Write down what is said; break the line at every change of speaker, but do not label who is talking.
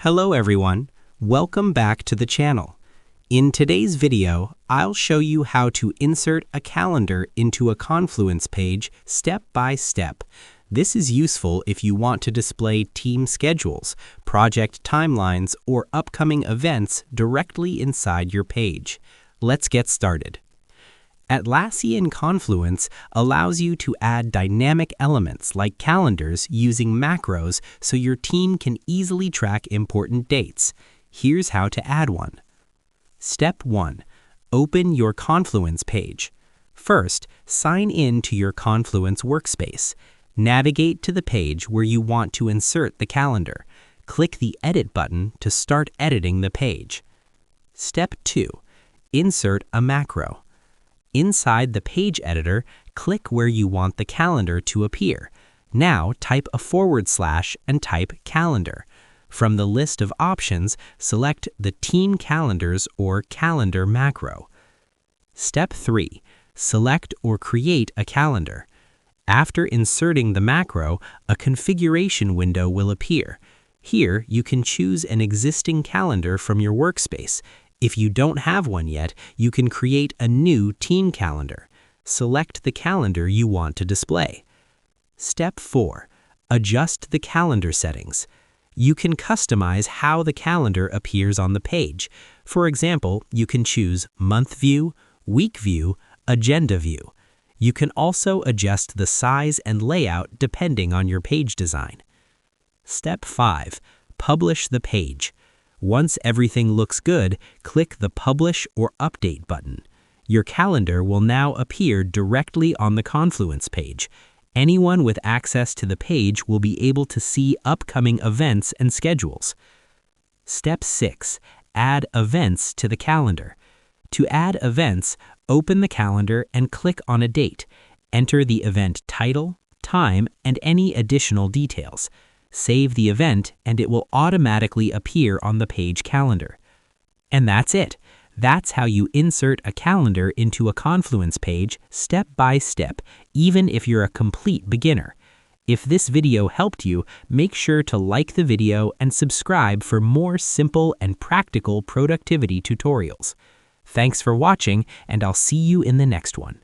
Hello everyone, welcome back to the channel. In today's video, I'll show you how to insert a calendar into a Confluence page step by step. This is useful if you want to display team schedules, project timelines, or upcoming events directly inside your page. Let's get started. Atlassian Confluence allows you to add dynamic elements like calendars using macros so your team can easily track important dates. Here's how to add one. Step 1. Open your Confluence page. First, sign in to your Confluence workspace. Navigate to the page where you want to insert the calendar. Click the Edit button to start editing the page. Step 2. Insert a macro. Inside the page editor, click where you want the calendar to appear. Now type a / and type calendar. From the list of options, select the Team Calendars or Calendar macro. Step 3. Select or create a calendar. After inserting the macro, a configuration window will appear. Here, you can choose an existing calendar from your workspace. If you don't have one yet, you can create a new team calendar. Select the calendar you want to display. Step 4. Adjust the calendar settings. You can customize how the calendar appears on the page. For example, you can choose Month View, Week View, Agenda View. You can also adjust the size and layout depending on your page design. Step 5. Publish the page. Once everything looks good, click the Publish or Update button. Your calendar will now appear directly on the Confluence page. Anyone with access to the page will be able to see upcoming events and schedules. Step 6. Add events to the calendar. To add events, open the calendar and click on a date. Enter the event title, time, and any additional details. Save the event and it will automatically appear on the page calendar. And that's it. That's how you insert a calendar into a Confluence page step by step, even if you're a complete beginner. If this video helped you, make sure to like the video and subscribe for more simple and practical productivity tutorials. Thanks for watching, and I'll see you in the next one.